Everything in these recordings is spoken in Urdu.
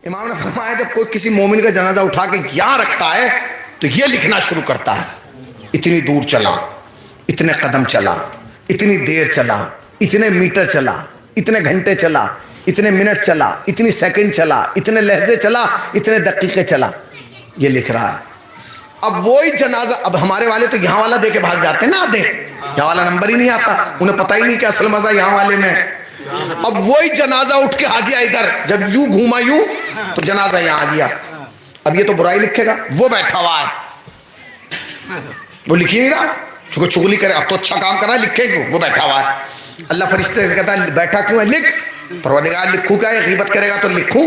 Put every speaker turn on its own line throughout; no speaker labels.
امام نے فرمایا جب کوئی کسی مومن کا جنازہ اٹھا کے یہاں رکھتا ہے تو یہ لکھنا شروع کرتا ہے، اتنی دور چلا، اتنے قدم چلا، اتنی دیر چلا، اتنے میٹر چلا، اتنے گھنٹے چلا، اتنے منٹ چلا، اتنی سیکنڈ چلا، اتنے لحظے چلا، اتنے دقیقے چلا، یہ لکھ رہا ہے۔ اب وہی جنازہ، اب ہمارے والے تو یہاں والا دے کے بھاگ جاتے ہیں نا، آدھے یہاں والا نمبر ہی نہیں آتا، انہیں پتہ ہی نہیں کہ اصل مزہ یہاں والے میں۔ اب وہی جنازہ اٹھ کے آ گیا ادھر، جب یوں گھوما یوں تو جنازہ یہاں آ گیا۔ اب یہ تو برائی لکھے گا، وہ بیٹھا ہوا ہے، وہ لکھ ہی نہیں رہا، چونکہ چغلی کرے، اب تو اچھا کام کر رہا ہے، لکھے کیوں؟ وہ بیٹھا ہوا ہے۔ اللہ فرشتے سے کہتا ہے بیٹھا کیوں ہے؟ لکھ۔ پروردگار لکھوں کیا ہے؟ غیبت کرے گا تو لکھوں،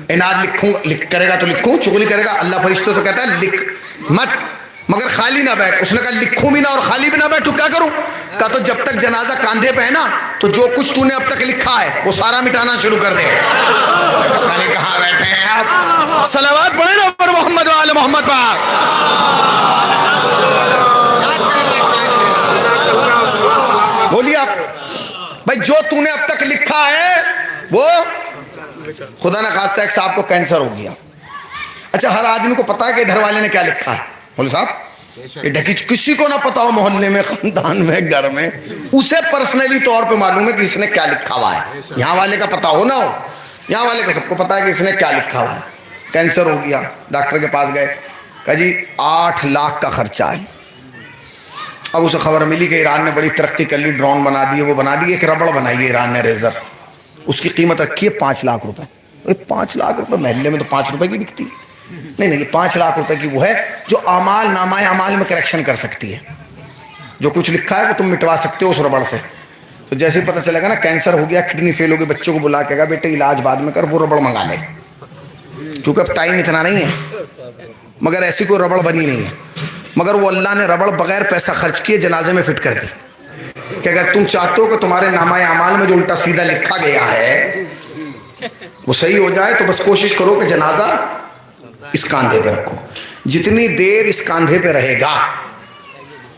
اناد لکھوں کرے گا تو لکھوں، چغلی کرے گا، اللہ فرشتوں تو کہتا ہے لکھ مت، مگر خالی نہ بیٹھ۔ اس نے کہا لکھوں بھی نہ اور خالی بھی نہ بیٹھوں، کیا کروں؟ کہا تو جب تک جنازہ کاندھے پہ ہے نا تو جو کچھ تو نے اب تک لکھا ہے وہ سارا مٹانا شروع کر دے۔ پتہ نہیں کہاں بیٹھے ہیں آپ، صلوات پڑھیں نا پر محمد و آل محمد پاک۔ بولیے آپ بھائی، جو تو نے اب تک لکھا ہے وہ، خدا نہ خواستہ ایک صاحب کو کینسر ہو گیا۔ اچھا ہر آدمی کو پتا ہے کہ گھر والے نے کیا لکھا ہے، مولوی صاحب یہ ڈھکی، کسی کو نہ پتا ہو محلے میں، خاندان میں، گھر میں، اسے پرسنلی طور پہ معلوم ہے کہ اس نے کیا لکھا ہوا ہے۔ یہاں والے کا پتا ہو نہ ہو، یہاں والے کو سب کو پتا ہے کہ اس نے کیا لکھا ہوا ہے۔ کینسر ہو گیا، ڈاکٹر کے پاس گئے، کہا جی 8 لاکھ کا خرچہ ہے۔ اب اسے خبر ملی کہ ایران نے بڑی ترقی کر لی، ڈرون بنا دیے، وہ بنا دیے، ایک ربڑ بنائی ہے ایران نے، ریزر، اس کی قیمت رکھی ہے 5 لاکھ روپے۔ 5 لاکھ روپے محلے میں تو 5 روپے کی بکتی ہے، نہیں، 5 لاکھ روپے کی وہ ہے جو اعمال نامہ اعمال میں کریکشن کر سکتی ہے، جو کچھ لکھا ہے وہ تم مٹوا سکتے ہو اس ربڑ سے۔ تو جیسے ہی پتہ چلے گا نا کینسر ہو گیا، کڈنی فیل ہو گئی، بچوں کو بلا کے کہا بیٹے علاج بعد میں کر، وہ ربڑ منگا لے، کیونکہ اب ٹائم اتنا نہیں ہے۔ مگر ایسی کوئی ربڑ بنی نہیں ہے، مگر وہ اللہ نے ربڑ بغیر پیسہ خرچ کیے جنازے میں فٹ کر دی کہ اگر تم چاہتے ہو کہ تمہارے نامہ اعمال میں جو الٹا سیدھا لکھا گیا ہے وہ صحیح ہو جائے تو بس کوشش کرو کہ جنازہ اس کاندھے پہ رکھو۔ جتنی دیر اس کاندھے پہ رہے گا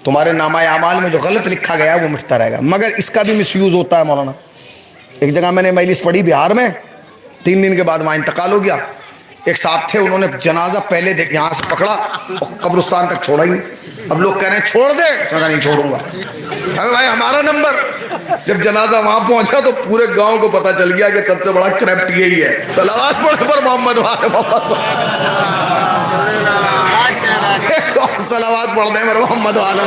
تمہارے نامہ اعمال میں جو غلط لکھا گیا ہے وہ مٹتا رہے گا۔ مگر اس کا بھی مس یوز ہوتا ہے مولانا۔ ایک جگہ میں نے مجلس پڑھی بہار میں، 3 دن کے بعد وہاں انتقال ہو گیا۔ ایک صاحب تھے، انہوں نے جنازہ پہلے دیکھ یہاں سے پکڑا اور قبرستان تک چھوڑا ہی نہیں۔ اب لوگ کہہ رہے ہیں چھوڑ دے، کہا نہیں چھوڑوں گا۔ ارے بھائی ہمارا نمبر۔ جب جنازہ وہاں پہنچا تو پورے گاؤں کو پتا چل گیا کہ سب سے بڑا کرپٹ یہی ہے۔ صلوات پڑھ پر محمد والے محمد، صلوات پڑھ دیں پر محمد والے،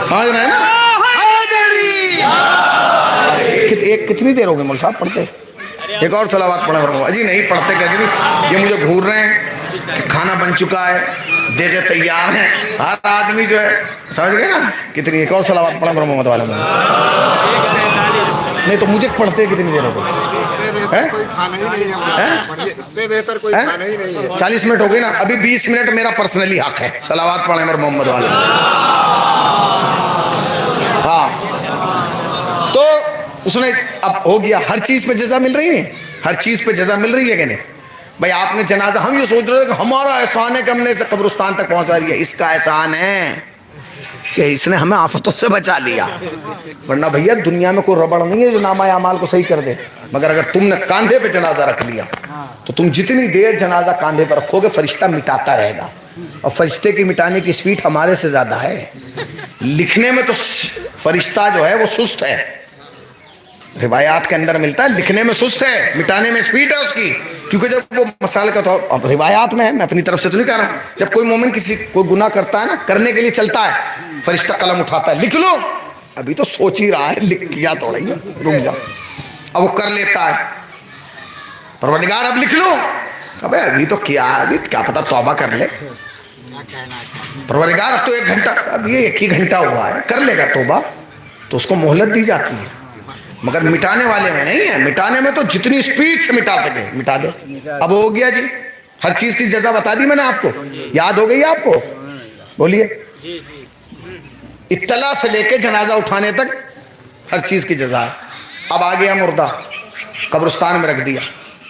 سمجھ رہے ہیں نا؟ ایک کتنی دیر ہو گئی مول صاحب پڑھتے؟ ایک اور صلوات پڑھیں پر، جی نہیں پڑھتے کیسے نہیں، یہ مجھے گھور رہے ہیں کہ کھانا بن چکا ہے، دیگے تیار ہیں، ہر آدمی جو ہے، سمجھ گئے نا کتنی؟ ایک اور صلوات پڑھیں پر محمد والے نہیں تو مجھے پڑھتے کتنی دیر ہو گئی؟ 40 منٹ ہو گئی نا، ابھی 20 منٹ میرا پرسنلی حق ہے، صلوات پڑھیں پر محمد والے۔ ہاں تو اس نے اب ہو گیا، ہر چیز پہ جزا مل رہی ہے، ہر چیز پہ جزا مل رہی ہے کہ نہیں؟ بھائی آپ نے جنازہ، ہم یہ سوچ رہے ہیں کہ ہمارا احسان ہے کہ ہم نے اسے قبرستان تک پہنچا دیا، اس کا احسان ہے کہ اس نے ہمیں آفتوں سے بچا لیا، ورنہ بھیا دنیا میں کوئی ربڑ نہیں ہے جو نامہ اعمال کو صحیح کر دے۔ مگر اگر تم نے کاندھے پہ جنازہ رکھ لیا تو تم جتنی دیر جنازہ کاندھے پہ رکھو گے فرشتہ مٹاتا رہے گا، اور فرشتے کی مٹانے کی سپیڈ ہمارے سے زیادہ ہے۔ لکھنے میں تو فرشتہ جو ہے وہ سست ہے، روایات کے اندر ملتا ہے، لکھنے میں سست ہے، مٹانے میں سپیڈ ہے اس کی، کیونکہ جب وہ مسائل کا تو اب روایات میں ہے، میں اپنی طرف سے تو نہیں کہہ رہا ہوں، جب کوئی مومن کوئی گناہ کرتا ہے نا، کرنے کے لیے چلتا ہے، فرشتہ قلم اٹھاتا ہے، لکھ لو، ابھی تو سوچ ہی رہا ہے، لکھ کیا تھوڑا ہی، رک جاؤ، اب وہ کر لیتا ہے، پروردگار اب لکھ لو، ابے ابھی تو کیا، ابھی کیا پتا توبہ کر لے، پروردگار اب تو 1 گھنٹہ، اب یہ 1 ہی گھنٹہ ہوا ہے، کر لے گا توبہ، تو اس کو مہلت دی جاتی ہے۔ مگر مٹانے والے میں نہیں ہے، مٹانے میں تو جتنی سپیڈ سے مٹا سکے مٹا دے۔ اب ہو گیا جی، ہر چیز کی جزا بتا دی میں نے آپ کو، یاد ہو گئی آپ کو؟ بولیے، اطلاع سے لے کے جنازہ اٹھانے تک ہر چیز کی جزا ہے۔ اب آ گیا مردہ، قبرستان میں رکھ دیا،